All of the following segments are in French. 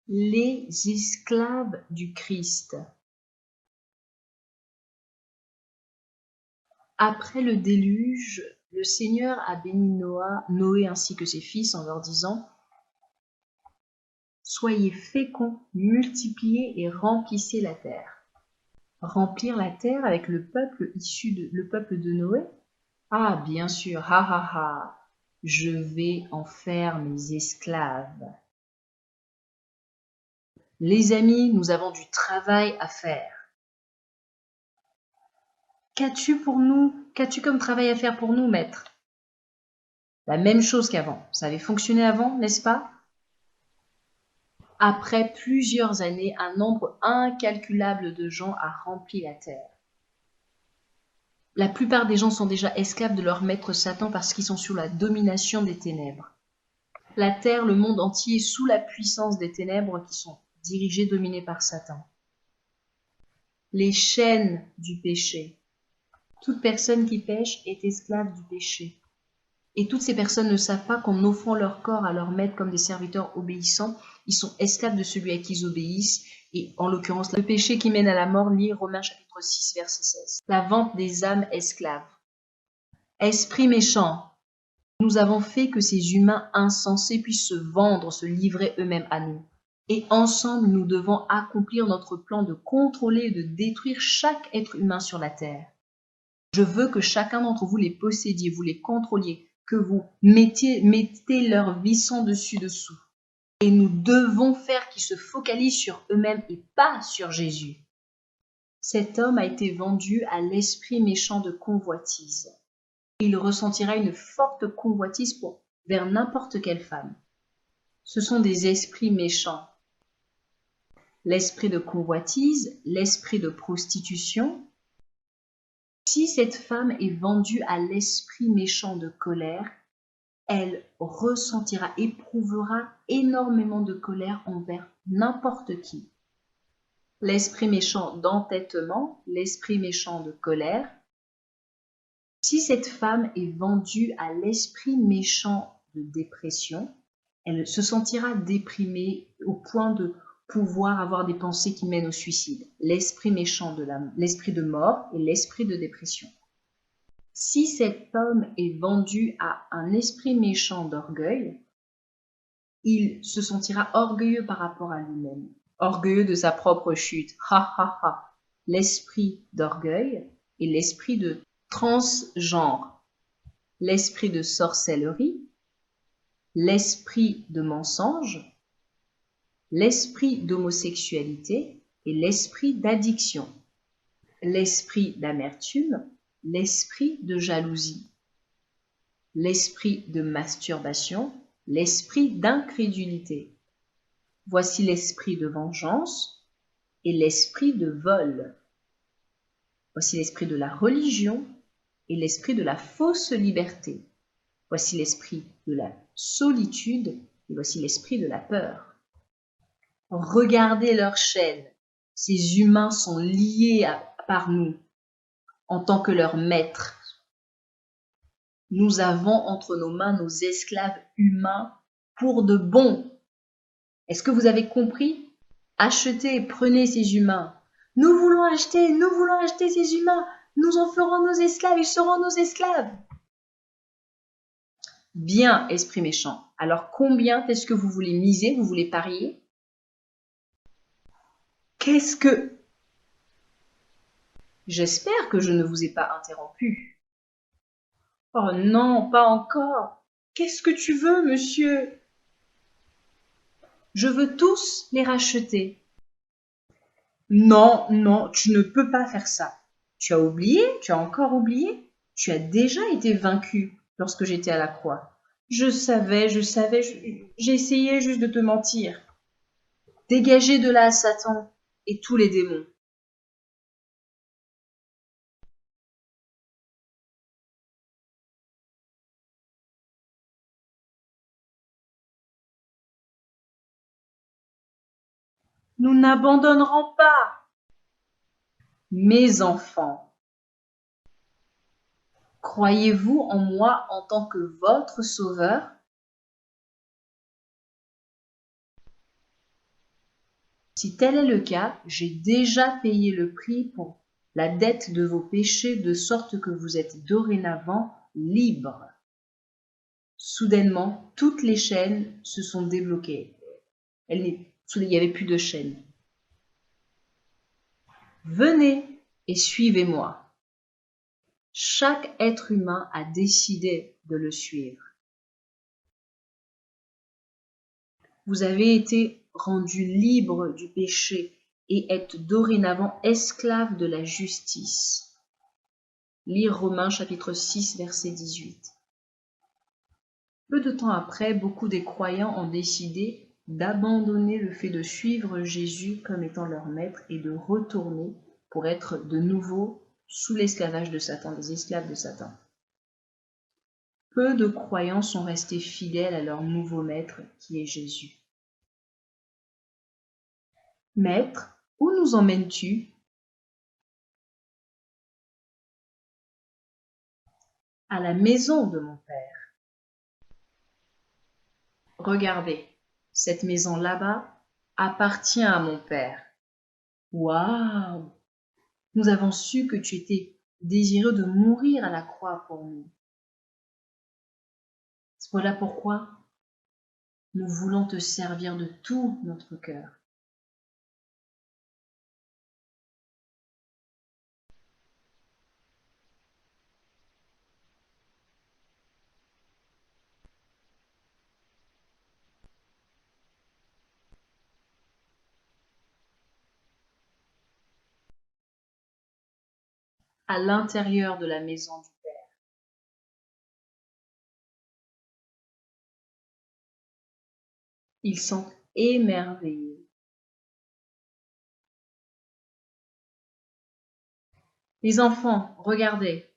Les esclaves du Christ. Après le déluge, le Seigneur a béni Noé ainsi que ses fils en leur disant : « Soyez féconds, multipliez et remplissez la terre. » Remplir la terre avec le peuple le peuple de Noé ? Ah, bien sûr, ha ha ha, je vais en faire mes esclaves. Les amis, nous avons du travail à faire. Qu'as-tu pour nous? Qu'as-tu comme travail à faire pour nous, maître? La même chose qu'avant. Ça avait fonctionné avant, n'est-ce pas? Après plusieurs années, un nombre incalculable de gens a rempli la terre. La plupart des gens sont déjà esclaves de leur maître Satan parce qu'ils sont sous la domination des ténèbres. La terre, le monde entier est sous la puissance des ténèbres qui sont dirigées, dominées par Satan. Les chaînes du péché. Toute personne qui pêche est esclave du péché. Et toutes ces personnes ne savent pas qu'en offrant leur corps à leur maître comme des serviteurs obéissants, ils sont esclaves de celui à qui ils obéissent. Et en l'occurrence, le péché qui mène à la mort, lit Romains chapitre 6, verset 16. La vente des âmes esclaves. Esprit méchant. Nous avons fait que ces humains insensés puissent se vendre, se livrer eux-mêmes à nous. Et ensemble, nous devons accomplir notre plan de contrôler et de détruire chaque être humain sur la terre. Je veux que chacun d'entre vous les possédiez, vous les contrôliez, que vous mettez leur vie sans dessus-dessous. Et nous devons faire qu'ils se focalisent sur eux-mêmes et pas sur Jésus. Cet homme a été vendu à l'esprit méchant de convoitise. Il ressentira une forte convoitise vers n'importe quelle femme. Ce sont des esprits méchants. L'esprit de convoitise, l'esprit de prostitution. Si cette femme est vendue à l'esprit méchant de colère, elle ressentira, éprouvera énormément de colère envers n'importe qui. L'esprit méchant d'entêtement, l'esprit méchant de colère. Si cette femme est vendue à l'esprit méchant de dépression, elle se sentira déprimée au point de pouvoir avoir des pensées qui mènent au suicide. L'esprit méchant l'esprit de mort et l'esprit de dépression. Si cet homme est vendu à un esprit méchant d'orgueil, il se sentira orgueilleux par rapport à lui-même, orgueilleux de sa propre chute. Ha ha ha. L'esprit d'orgueil et l'esprit de transgenre, l'esprit de sorcellerie, l'esprit de mensonge, l'esprit d'homosexualité et l'esprit d'addiction, l'esprit d'amertume, l'esprit de jalousie, l'esprit de masturbation, l'esprit d'incrédulité. Voici l'esprit de vengeance et l'esprit de vol. Voici l'esprit de la religion et l'esprit de la fausse liberté. Voici l'esprit de la solitude et voici l'esprit de la peur. Regardez leur chaîne. Ces humains sont liés par nous en tant que leurs maîtres. Nous avons entre nos mains nos esclaves humains pour de bon. Est-ce que vous avez compris? Achetez, prenez ces humains. Nous voulons acheter ces humains. Nous en ferons nos esclaves, ils seront nos esclaves. Bien, esprit méchant. Alors combien est-ce que vous voulez miser, vous voulez parier? Qu'est-ce que... J'espère que je ne vous ai pas interrompu. Oh non, pas encore. Qu'est-ce que tu veux, monsieur? Je veux tous les racheter. Non, non, tu ne peux pas faire ça. Tu as oublié? Tu as encore oublié? Tu as déjà été vaincu lorsque j'étais à la croix. Je savais, j'essayais juste de te mentir. Dégagez de là, Satan et tous les démons. Nous n'abandonnerons pas. Mes enfants, croyez-vous en moi en tant que votre sauveur? Si tel est le cas, j'ai déjà payé le prix pour la dette de vos péchés, de sorte que vous êtes dorénavant libres. Soudainement, toutes les chaînes se sont débloquées. Il n'y avait plus de chaînes. Venez et suivez-moi. Chaque être humain a décidé de le suivre. Vous avez été rendus libres du péché et êtes dorénavant esclaves de la justice. Lire Romains chapitre 6, verset 18. Peu de temps après, beaucoup des croyants ont décidé d'abandonner le fait de suivre Jésus comme étant leur maître et de retourner pour être de nouveau sous l'esclavage de Satan, des esclaves de Satan. Peu de croyants sont restés fidèles à leur nouveau maître qui est Jésus. Maître, où nous emmènes-tu? À la maison de mon Père. Regardez, cette maison là-bas appartient à mon Père. Waouh! Nous avons su que tu étais désireux de mourir à la croix pour nous. Voilà pourquoi nous voulons te servir de tout notre cœur. À l'intérieur de la maison du Père. Ils sont émerveillés. Les enfants, regardez.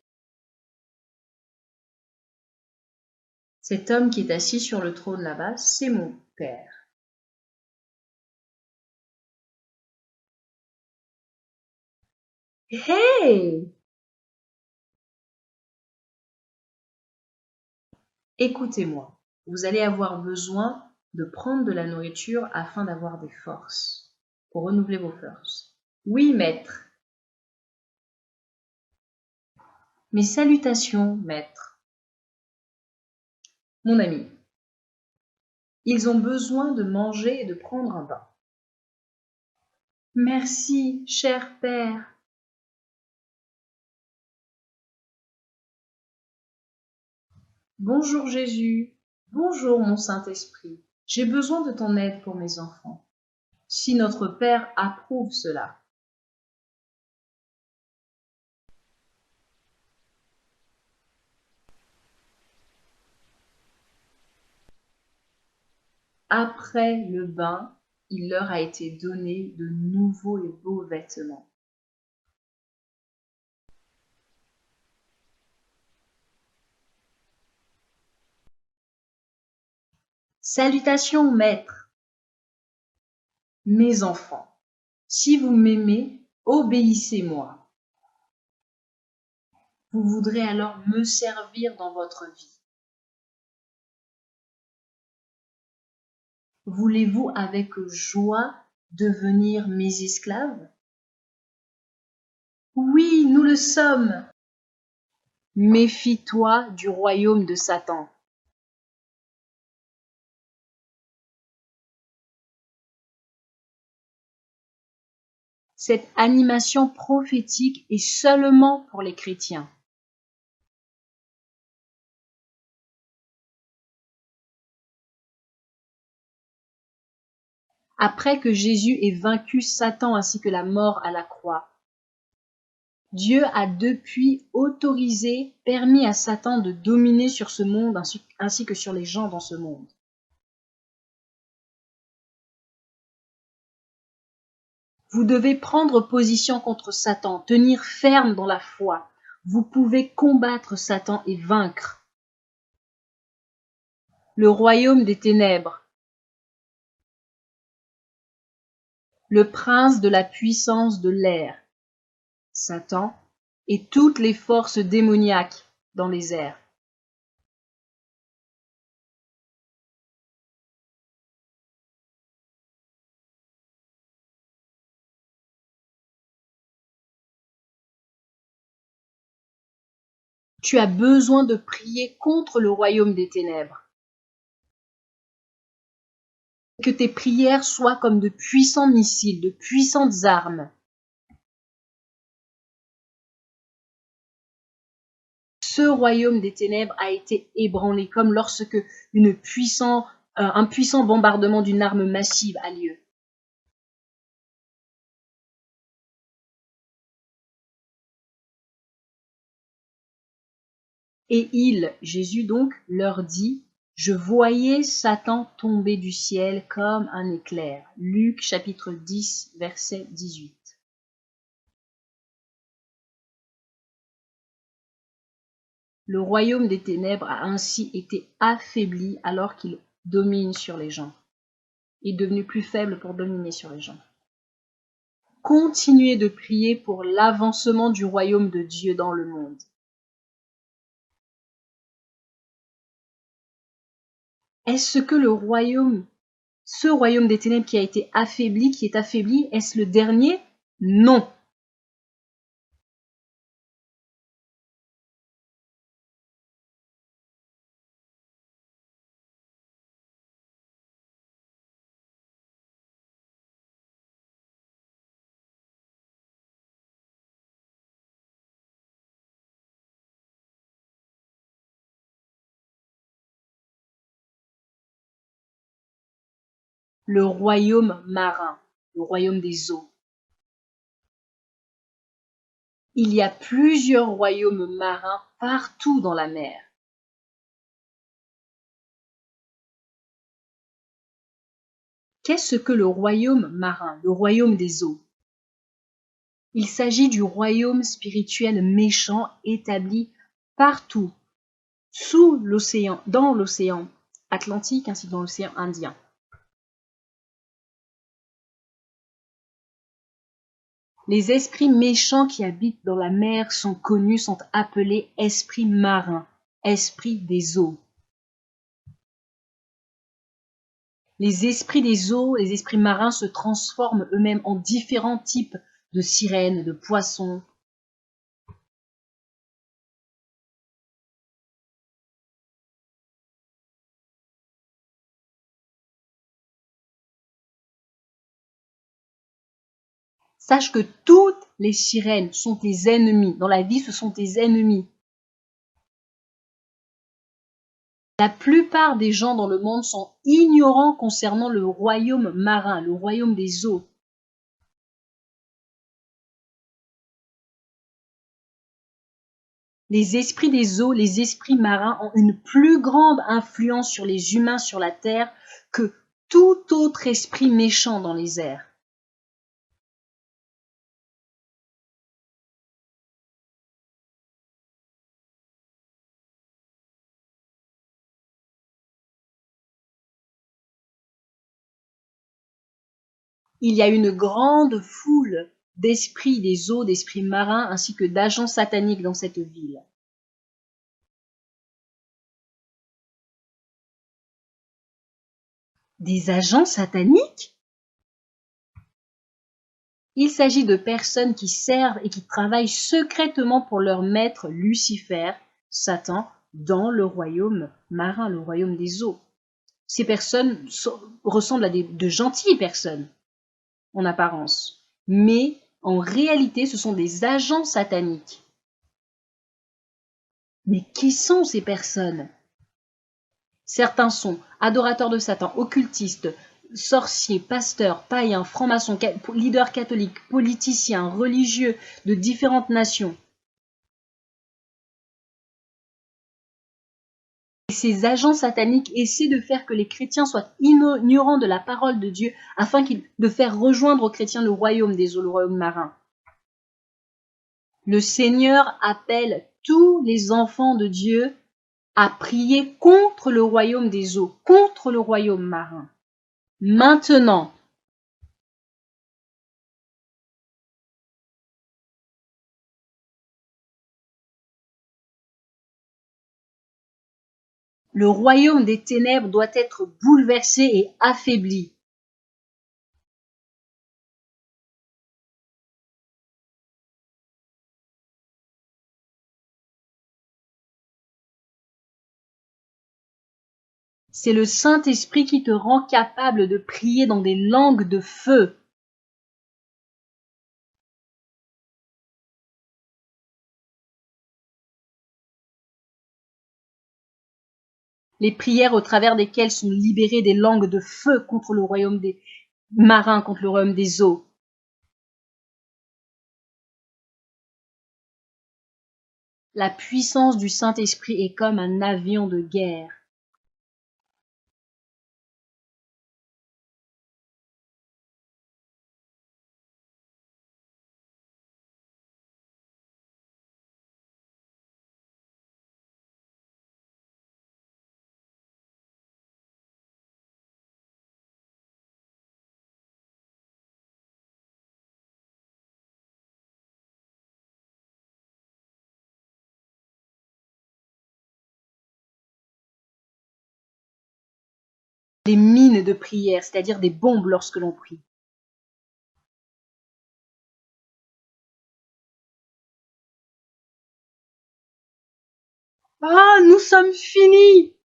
Cet homme qui est assis sur le trône là-bas, c'est mon Père. Hey! Écoutez-moi, vous allez avoir besoin de prendre de la nourriture afin d'avoir des forces, pour renouveler vos forces. Oui, maître. Mes salutations, maître. Mon ami, ils ont besoin de manger et de prendre un bain. Merci, cher père. Bonjour Jésus. Bonjour mon Saint-Esprit. J'ai besoin de ton aide pour mes enfants. Si notre Père approuve cela. Après le bain, il leur a été donné de nouveaux et beaux vêtements. Salutations, maître. Mes enfants, si vous m'aimez, obéissez-moi. Vous voudrez alors me servir dans votre vie. Voulez-vous avec joie devenir mes esclaves? Oui, nous le sommes. Méfie-toi du royaume de Satan. Cette animation prophétique est seulement pour les chrétiens. Après que Jésus ait vaincu Satan ainsi que la mort à la croix, Dieu a depuis permis à Satan de dominer sur ce monde ainsi que sur les gens dans ce monde. Vous devez prendre position contre Satan, tenir ferme dans la foi. Vous pouvez combattre Satan et vaincre. Le royaume des ténèbres, le prince de la puissance de l'air, Satan, et toutes les forces démoniaques dans les airs. Tu as besoin de prier contre le royaume des ténèbres. Que tes prières soient comme de puissants missiles, de puissantes armes. Ce royaume des ténèbres a été ébranlé comme lorsque un puissant bombardement d'une arme massive a lieu. Et Jésus donc, leur dit, je voyais Satan tomber du ciel comme un éclair. Luc chapitre 10, verset 18. Le royaume des ténèbres a ainsi été affaibli alors qu'il domine sur les gens. Il est devenu plus faible pour dominer sur les gens. Continuez de prier pour l'avancement du royaume de Dieu dans le monde. Est-ce que ce royaume des ténèbres qui a été affaibli, qui est affaibli, est-ce le dernier? Non. Le royaume marin, le royaume des eaux. Il y a plusieurs royaumes marins partout dans la mer. Qu'est-ce que le royaume marin, le royaume des eaux? Il s'agit du royaume spirituel méchant établi partout, sous l'océan, dans l'océan Atlantique ainsi que dans l'océan Indien. Les esprits méchants qui habitent dans la mer sont connus, sont appelés esprits marins, esprits des eaux. Les esprits des eaux, les esprits marins se transforment eux-mêmes en différents types de sirènes, de poissons. Sache que toutes les sirènes sont tes ennemis. Dans la vie, ce sont tes ennemis. La plupart des gens dans le monde sont ignorants concernant le royaume marin, le royaume des eaux. Les esprits des eaux, les esprits marins ont une plus grande influence sur les humains sur la terre que tout autre esprit méchant dans les airs. Il y a une grande foule d'esprits des eaux, d'esprits marins ainsi que d'agents sataniques dans cette ville. Des agents sataniques? Il s'agit de personnes qui servent et qui travaillent secrètement pour leur maître Lucifer, Satan, dans le royaume marin, le royaume des eaux. Ces personnes ressemblent à de gentilles personnes, en apparence, mais en réalité, ce sont des agents sataniques. Mais qui sont ces personnes? Certains sont adorateurs de Satan, occultistes, sorciers, pasteurs, païens, francs-maçons, leaders catholiques, politiciens, religieux de différentes nations. Et ces agents sataniques essaient de faire que les chrétiens soient ignorants de la parole de Dieu afin de faire rejoindre aux chrétiens le royaume des eaux, le royaume marin. Le Seigneur appelle tous les enfants de Dieu à prier contre le royaume des eaux, contre le royaume marin. Maintenant, le royaume des ténèbres doit être bouleversé et affaibli. C'est le Saint-Esprit qui te rend capable de prier dans des langues de feu. Les prières au travers desquelles sont libérées des langues de feu contre le royaume des marins, contre le royaume des eaux. La puissance du Saint-Esprit est comme un avion de guerre. Les mines de prière, c'est-à-dire des bombes lorsque l'on prie. Ah, nous sommes finis!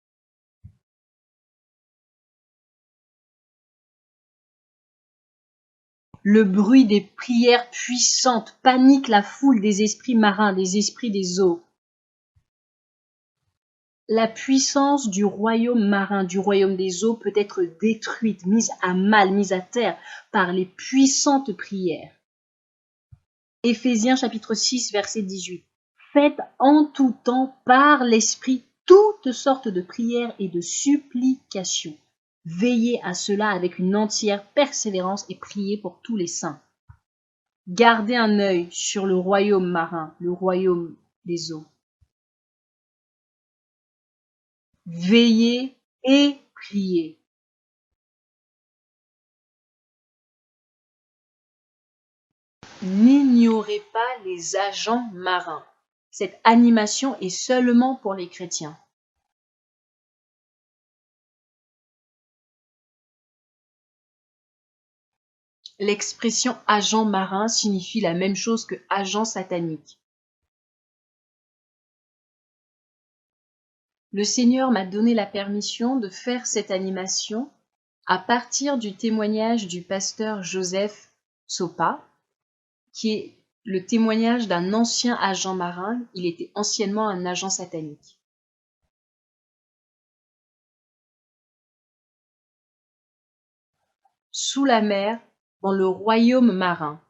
Le bruit des prières puissantes panique la foule des esprits marins, des esprits des eaux. La puissance du royaume marin, du royaume des eaux peut être détruite, mise à mal, mise à terre par les puissantes prières. Éphésiens chapitre 6, verset 18. Faites en tout temps par l'Esprit toutes sortes de prières et de supplications. Veillez à cela avec une entière persévérance et priez pour tous les saints. Gardez un œil sur le royaume marin, le royaume des eaux. Veillez et priez. N'ignorez pas les agents marins. Cette animation est seulement pour les chrétiens. L'expression agent marin signifie la même chose que agent satanique. Le Seigneur m'a donné la permission de faire cette animation à partir du témoignage du pasteur Joseph Sopa, qui est le témoignage d'un ancien agent marin. Il était anciennement un agent satanique. Sous la mer, dans le royaume marin.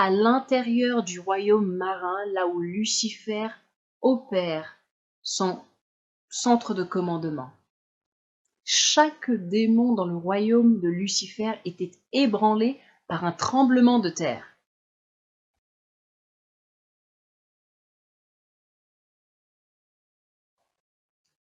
À l'intérieur du royaume marin, là où Lucifer opère son centre de commandement. Chaque démon dans le royaume de Lucifer était ébranlé par un tremblement de terre.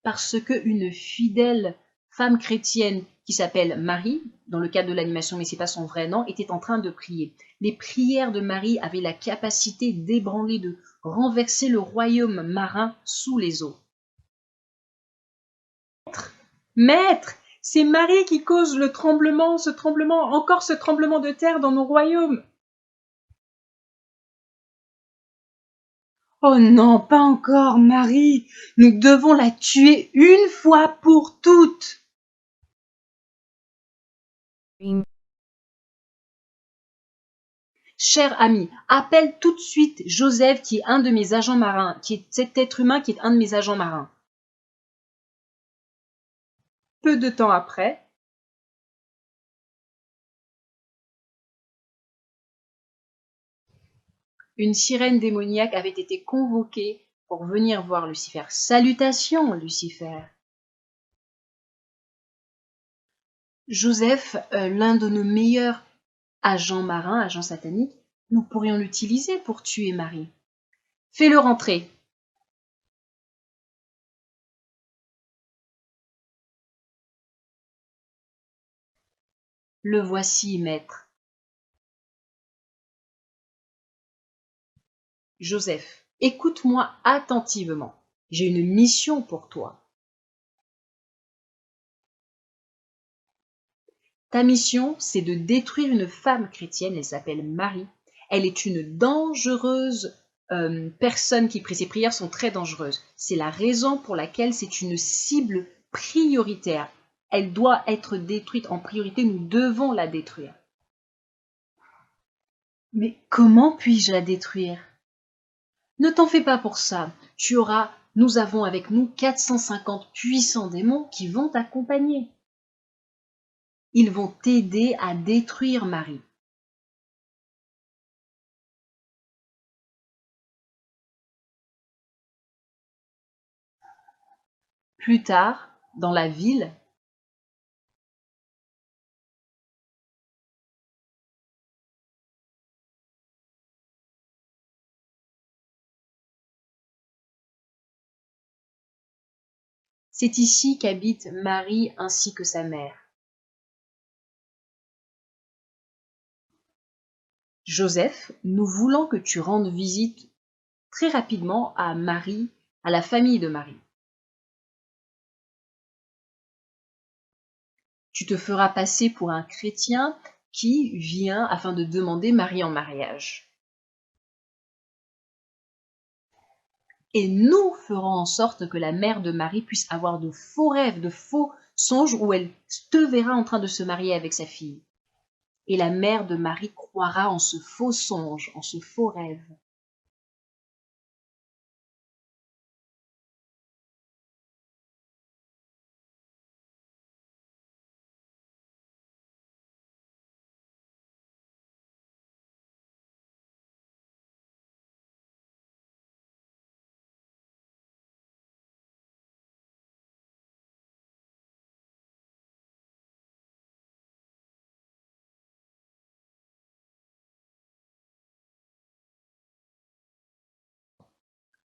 Parce que une fidèle femme chrétienne qui s'appelle Marie, dans le cadre de l'animation, mais ce n'est pas son vrai nom, était en train de prier. Les prières de Marie avaient la capacité d'ébranler, de renverser le royaume marin sous les eaux. Maître, c'est Marie qui cause le tremblement, encore ce tremblement de terre dans nos royaumes. Oh non, pas encore, Marie. Nous devons la tuer une fois pour toutes. Cher ami, appelle tout de suite Joseph, qui est un de mes agents marins, qui est cet être humain qui est un de mes agents marins. Peu de temps après, une sirène démoniaque avait été convoquée pour venir voir Lucifer. Salutations, Lucifer. Joseph, l'un de nos meilleurs agents marins, agents sataniques, nous pourrions l'utiliser pour tuer Marie. Fais-le rentrer. Le voici, maître. Joseph, écoute-moi attentivement. J'ai une mission pour toi. Ta mission, c'est de détruire une femme chrétienne, elle s'appelle Marie. Elle est une dangereuse personne qui prie. Ses prières sont très dangereuses. C'est la raison pour laquelle c'est une cible prioritaire. Elle doit être détruite en priorité. Nous devons la détruire. Mais comment puis-je la détruire? Ne t'en fais pas pour ça. Nous avons avec nous 450 puissants démons qui vont t'accompagner. Ils vont t'aider à détruire Marie. Plus tard, dans la ville, c'est ici qu'habitent Marie ainsi que sa mère. Joseph, nous voulons que tu rendes visite très rapidement à Marie, à la famille de Marie. Tu te feras passer pour un chrétien qui vient afin de demander Marie en mariage. Et nous ferons en sorte que la mère de Marie puisse avoir de faux rêves, de faux songes où elle te verra en train de se marier avec sa fille. Et la mère de Marie croira en ce faux songe, en ce faux rêve.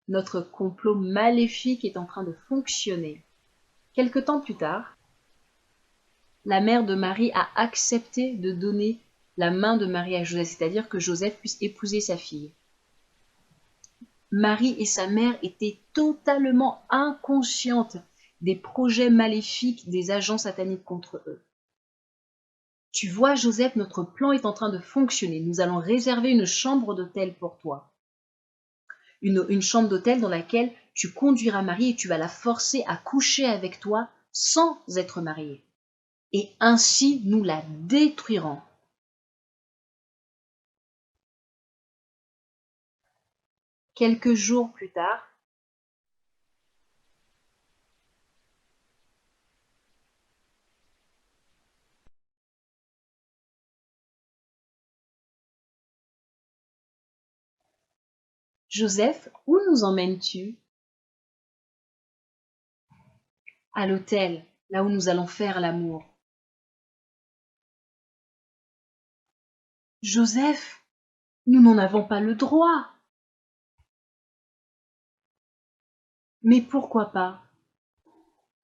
Notre complot maléfique est en train de fonctionner. Quelque temps plus tard, la mère de Marie a accepté de donner la main de Marie à Joseph, c'est-à-dire que Joseph puisse épouser sa fille. Marie et sa mère étaient totalement inconscientes des projets maléfiques des agents sataniques contre eux. Tu vois, Joseph, notre plan est en train de fonctionner. Nous allons réserver une chambre d'hôtel pour toi. Une chambre d'hôtel dans laquelle tu conduiras Marie et tu vas la forcer à coucher avec toi sans être mariée. Et ainsi, nous la détruirons. Quelques jours plus tard, Joseph, où nous emmènes-tu? À l'hôtel, là où nous allons faire l'amour. Joseph, nous n'en avons pas le droit. Mais pourquoi pas?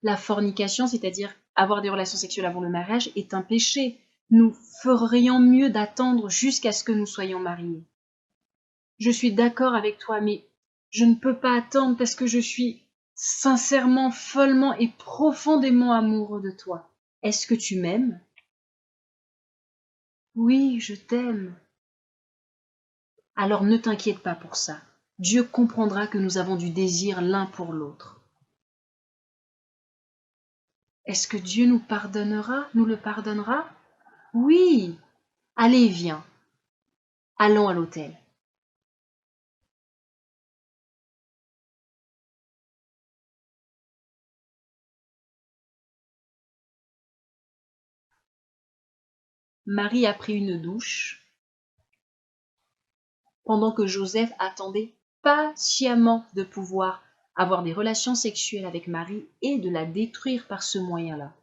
La fornication, c'est-à-dire avoir des relations sexuelles avant le mariage, est un péché. Nous ferions mieux d'attendre jusqu'à ce que nous soyons mariés. Je suis d'accord avec toi, mais je ne peux pas attendre parce que je suis sincèrement, follement et profondément amoureux de toi. Est-ce que tu m'aimes? Oui, je t'aime. Alors ne t'inquiète pas pour ça. Dieu comprendra que nous avons du désir l'un pour l'autre. Est-ce que Dieu nous pardonnera, nous le pardonnera? Oui. Allez, viens. Allons à l'hôtel. Marie a pris une douche, pendant que Joseph attendait patiemment de pouvoir avoir des relations sexuelles avec Marie et de la détruire par ce moyen-là.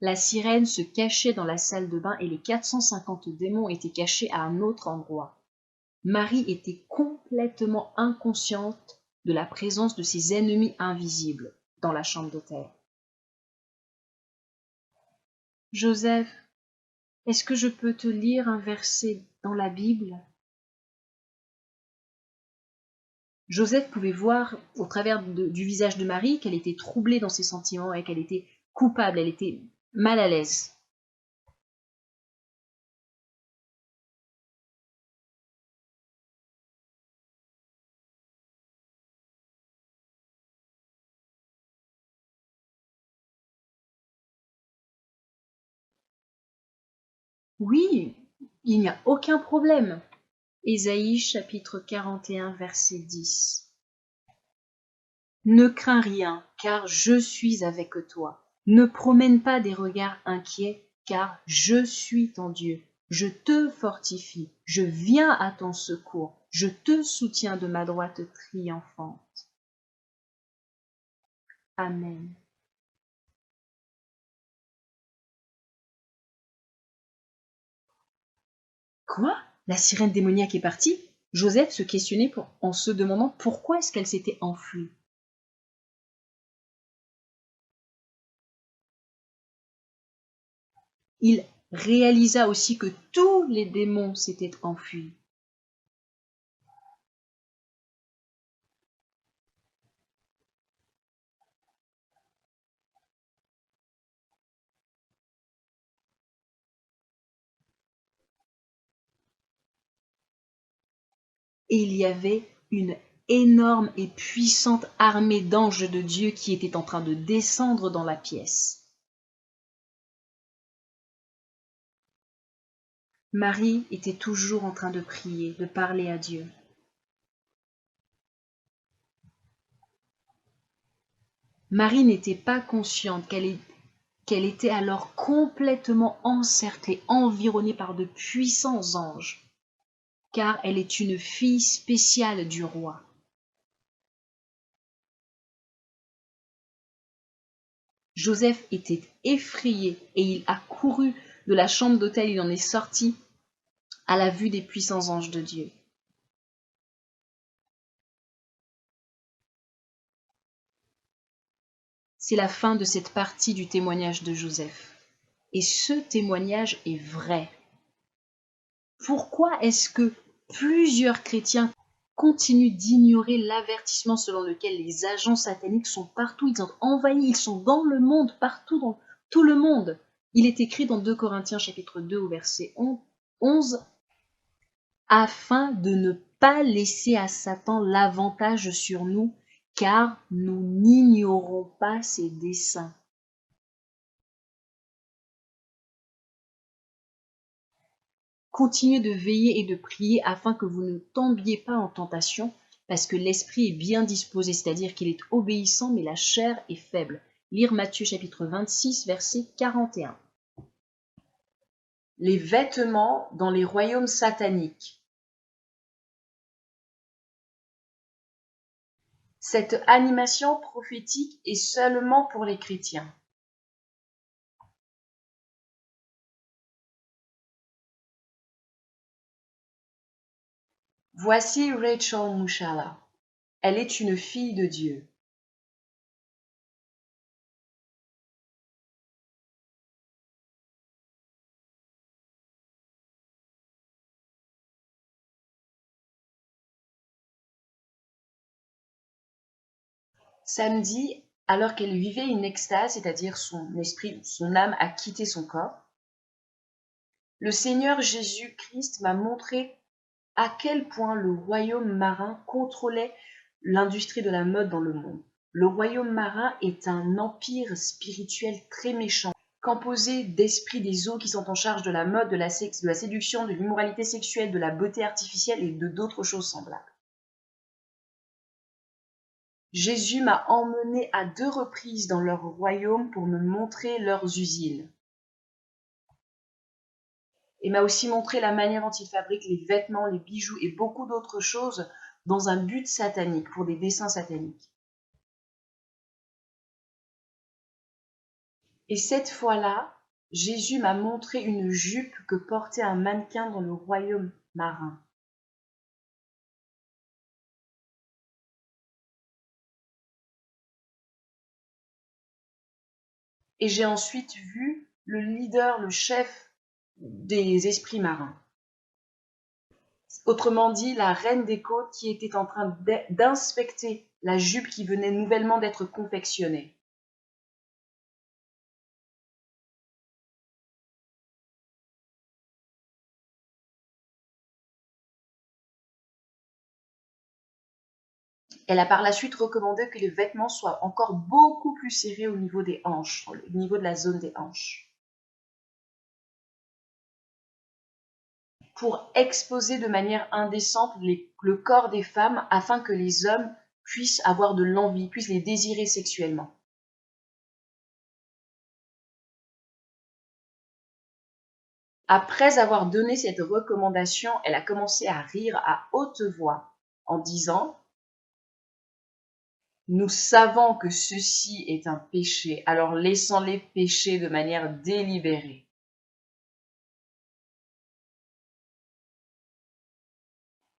La sirène se cachait dans la salle de bain et les 450 démons étaient cachés à un autre endroit. Marie était complètement inconsciente de la présence de ses ennemis invisibles dans la chambre d'hôtel. Joseph, est-ce que je peux te lire un verset dans la Bible? Joseph pouvait voir au travers du visage de Marie qu'elle était troublée dans ses sentiments et qu'elle était coupable, elle était mal à l'aise. Oui, il n'y a aucun problème. Ésaïe chapitre 41 verset 10. Ne crains rien, car je suis avec toi. Ne promène pas des regards inquiets, car je suis ton Dieu. Je te fortifie, je viens à ton secours, je te soutiens de ma droite triomphante. Amen. Quoi? La sirène démoniaque est partie? Joseph se questionnait en se demandant pourquoi est-ce qu'elle s'était enfuie. Il réalisa aussi que tous les démons s'étaient enfuis. Et il y avait une énorme et puissante armée d'anges de Dieu qui était en train de descendre dans la pièce. Marie était toujours en train de prier, de parler à Dieu. Marie n'était pas consciente qu'elle était alors complètement encerclée, environnée par de puissants anges, car elle est une fille spéciale du roi. Joseph était effrayé et il a couru de la chambre d'hôtel, il en est sorti à la vue des puissants anges de Dieu. C'est la fin de cette partie du témoignage de Joseph. Et ce témoignage est vrai. Pourquoi est-ce que plusieurs chrétiens continuent d'ignorer l'avertissement selon lequel les agents sataniques sont partout, ils ont envahi, ils sont dans le monde, partout dans tout le monde. Il est écrit dans 2 Corinthiens chapitre 2 au verset 11, afin de ne pas laisser à Satan l'avantage sur nous, car nous n'ignorons pas ses desseins. Continuez de veiller et de prier afin que vous ne tombiez pas en tentation, parce que l'esprit est bien disposé, c'est-à-dire qu'il est obéissant, mais la chair est faible. Lire Matthieu chapitre 26, verset 41. Les vêtements dans les royaumes sataniques. Cette animation prophétique est seulement pour les chrétiens. Voici Rachel Mushala. Elle est une fille de Dieu. Samedi, alors qu'elle vivait une extase, c'est-à-dire son esprit, son âme a quitté son corps, le Seigneur Jésus-Christ m'a montré à quel point le royaume marin contrôlait l'industrie de la mode dans le monde. Le royaume marin est un empire spirituel très méchant, composé d'esprits des eaux qui sont en charge de la mode, de la séduction, de l'immoralité sexuelle, de la beauté artificielle et de d'autres choses semblables. Jésus m'a emmené à 2 reprises dans leur royaume pour me montrer leurs usines. Et m'a aussi montré la manière dont ils fabriquent les vêtements, les bijoux et beaucoup d'autres choses dans un but satanique, pour des desseins sataniques. Et cette fois-là, Jésus m'a montré une jupe que portait un mannequin dans le royaume marin. Et j'ai ensuite vu le leader, le chef des esprits marins. Autrement dit, la reine des côtes qui était en train d'inspecter la jupe qui venait nouvellement d'être confectionnée. Elle a par la suite recommandé que les vêtements soient encore beaucoup plus serrés au niveau des hanches, au niveau de la zone des hanches, pour exposer de manière indécente le corps des femmes afin que les hommes puissent avoir de l'envie, puissent les désirer sexuellement. Après avoir donné cette recommandation, elle a commencé à rire à haute voix en disant « Nous savons que ceci est un péché, alors laissons-les pécher de manière délibérée. »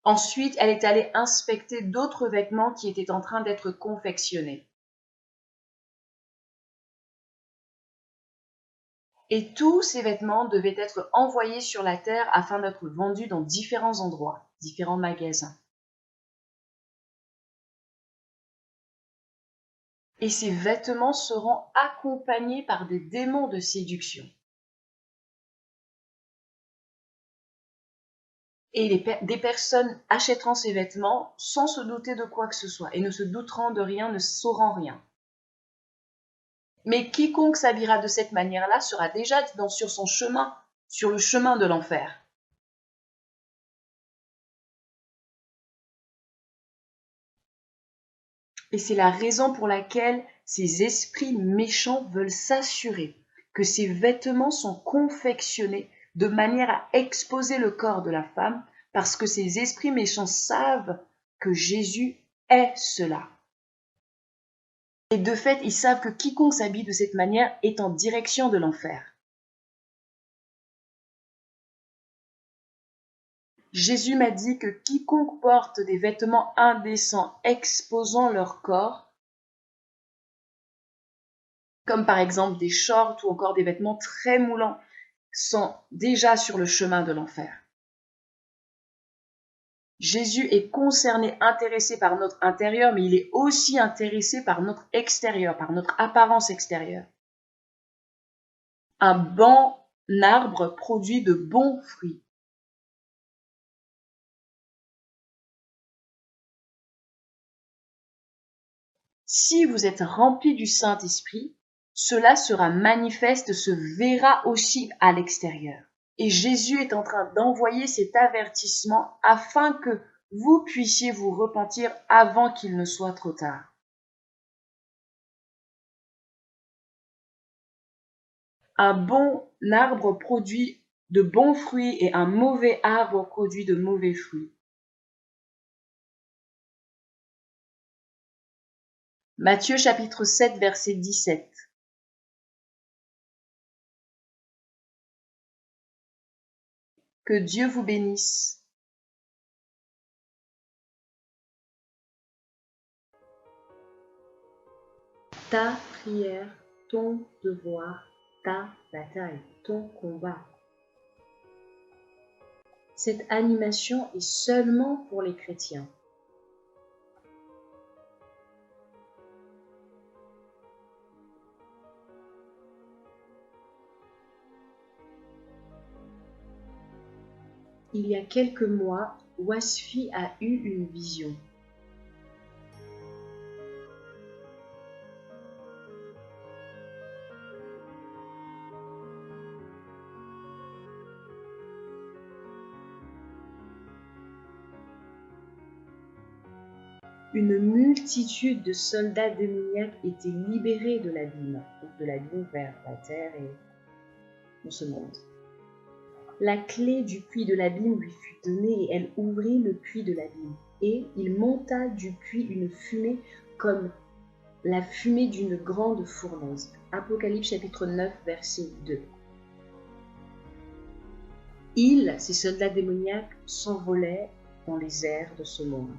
Ensuite, elle est allée inspecter d'autres vêtements qui étaient en train d'être confectionnés. Et tous ces vêtements devaient être envoyés sur la terre afin d'être vendus dans différents endroits, différents magasins. Et ces vêtements seront accompagnés par des démons de séduction. Et des personnes achèteront ces vêtements sans se douter de quoi que ce soit, et ne se douteront de rien, ne sauront rien. Mais quiconque s'habillera de cette manière-là sera déjà sur son chemin, sur le chemin de l'enfer. Et c'est la raison pour laquelle ces esprits méchants veulent s'assurer que ces vêtements sont confectionnés de manière à exposer le corps de la femme, parce que ces esprits méchants savent que Jésus est cela. Et de fait, ils savent que quiconque s'habille de cette manière est en direction de l'enfer. Jésus m'a dit que quiconque porte des vêtements indécents exposant leur corps, comme par exemple des shorts ou encore des vêtements très moulants, sont déjà sur le chemin de l'enfer. Jésus est concerné, intéressé par notre intérieur, mais il est aussi intéressé par notre extérieur, par notre apparence extérieure. Un bon arbre produit de bons fruits. Si vous êtes rempli du Saint-Esprit, cela sera manifeste, se verra aussi à l'extérieur. Et Jésus est en train d'envoyer cet avertissement afin que vous puissiez vous repentir avant qu'il ne soit trop tard. Un bon arbre produit de bons fruits et un mauvais arbre produit de mauvais fruits. Matthieu chapitre 7, verset 17. Que Dieu vous bénisse. Ta prière, ton devoir, ta bataille, ton combat. Cette animation est seulement pour les chrétiens. Il y a quelques mois, Wasfi a eu une vision. Une multitude de soldats démoniaques étaient libérés de l'abîme vers la terre et dans ce monde. La clé du puits de l'abîme lui fut donnée et elle ouvrit le puits de l'abîme. Et il monta du puits une fumée comme la fumée d'une grande fournaise. Apocalypse chapitre 9, verset 2. Ils, ces soldats démoniaques, s'envolaient dans les airs de ce monde.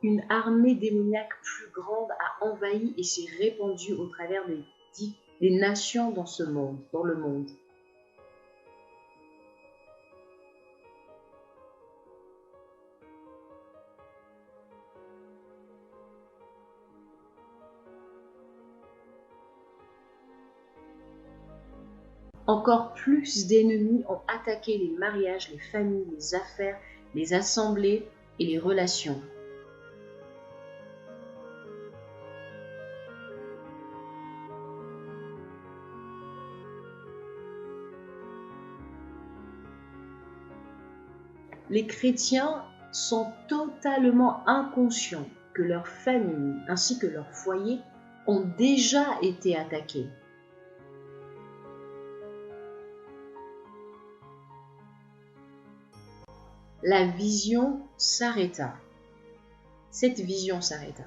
Une armée démoniaque plus grande a envahi et s'est répandue au travers des nations dans le monde. Encore plus d'ennemis ont attaqué les mariages, les familles, les affaires, les assemblées et les relations. Les chrétiens sont totalement inconscients que leurs familles ainsi que leurs foyers ont déjà été attaqués. La vision s'arrêta. Cette vision s'arrêta.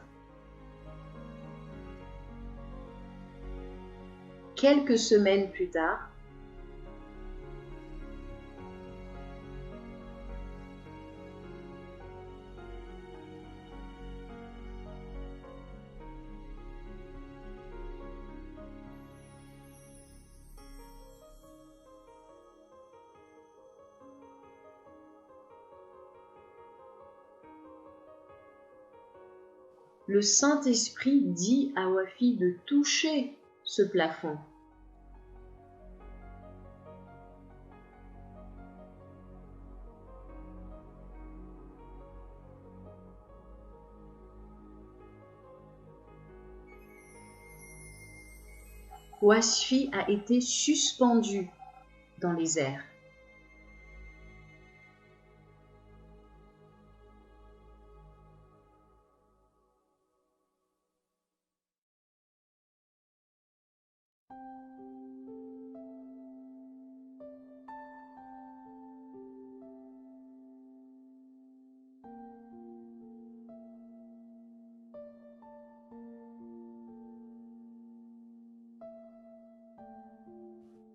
Quelques semaines plus tard, le Saint-Esprit dit à Wafi de toucher ce plafond. Wafi a été suspendu dans les airs.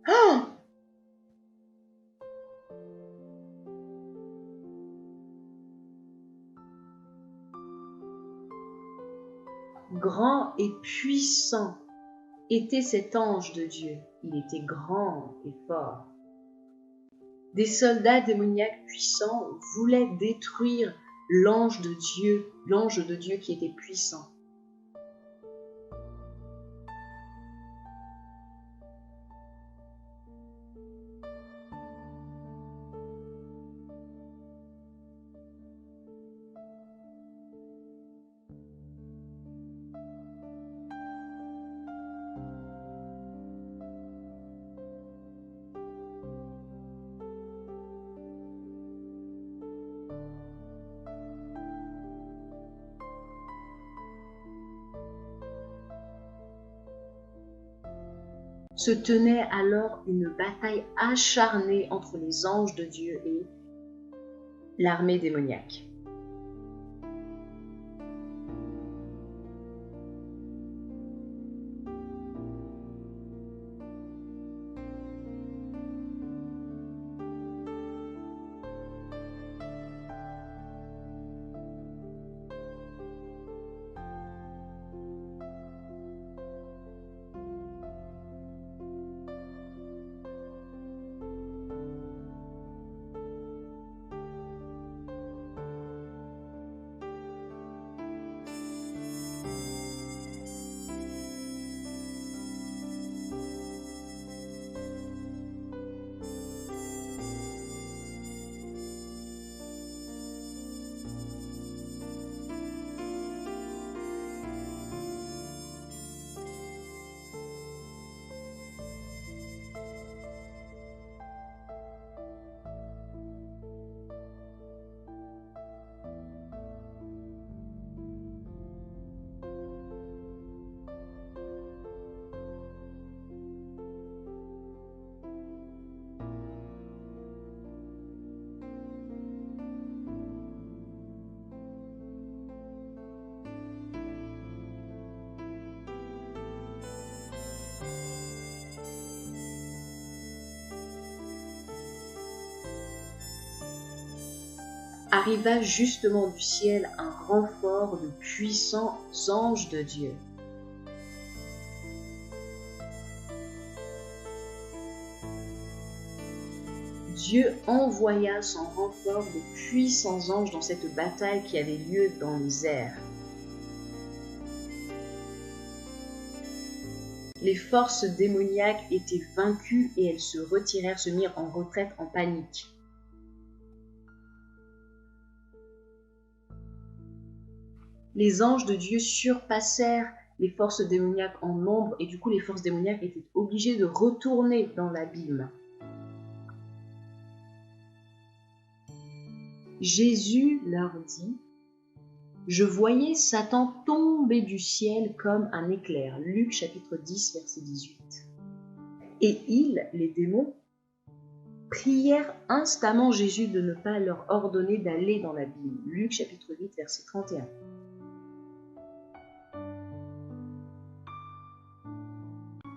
Oh! Grand et puissant était cet ange de Dieu. Il était grand et fort. Des soldats démoniaques puissants voulaient détruire l'ange de Dieu qui était puissant. Se tenait alors une bataille acharnée entre les anges de Dieu et l'armée démoniaque. Arriva justement du ciel un renfort de puissants anges de Dieu. Dieu envoya son renfort de puissants anges dans cette bataille qui avait lieu dans les airs. Les forces démoniaques étaient vaincues et elles se retirèrent, se mirent en retraite en panique. Les anges de Dieu surpassèrent les forces démoniaques en nombre et du coup les forces démoniaques étaient obligées de retourner dans l'abîme. Jésus leur dit: « Je voyais Satan tomber du ciel comme un éclair. » Luc chapitre 10, verset 18. Et ils, les démons, prièrent instamment Jésus de ne pas leur ordonner d'aller dans l'abîme. Luc chapitre 8, verset 31.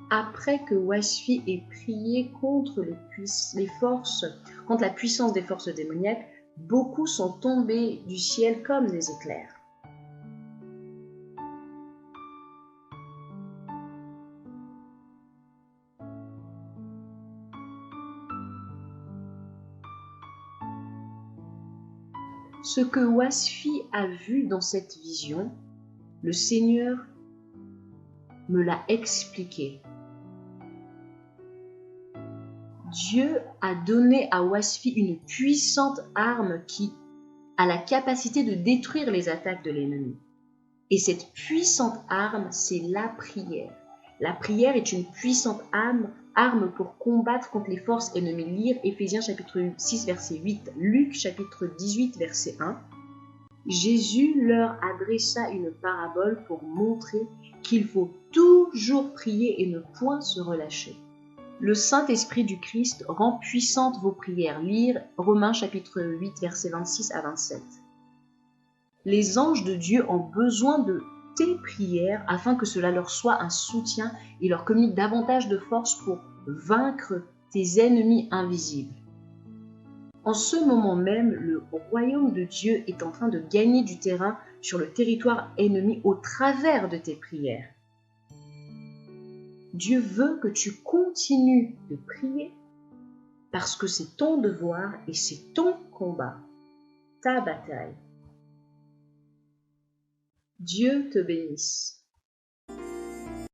Après que Wasfi ait prié contre la puissance des forces démoniaques, beaucoup sont tombés du ciel comme des éclairs. Ce que Wasfi a vu dans cette vision, le Seigneur me l'a expliqué. Dieu a donné à Wasfi une puissante arme qui a la capacité de détruire les attaques de l'ennemi. Et cette puissante arme, c'est la prière. La prière est une puissante arme pour combattre contre les forces ennemies. Lire Éphésiens chapitre 6, verset 8, Luc chapitre 18, verset 1. Jésus leur adressa une parabole pour montrer qu'il faut toujours prier et ne point se relâcher. Le Saint-Esprit du Christ rend puissantes vos prières. Lire Romains chapitre 8, versets 26 à 27. Les anges de Dieu ont besoin de tes prières afin que cela leur soit un soutien et leur communique davantage de force pour vaincre tes ennemis invisibles. En ce moment même, le royaume de Dieu est en train de gagner du terrain sur le territoire ennemi au travers de tes prières. Dieu veut que tu continues de prier parce que c'est ton devoir et c'est ton combat, ta bataille. Dieu te bénisse.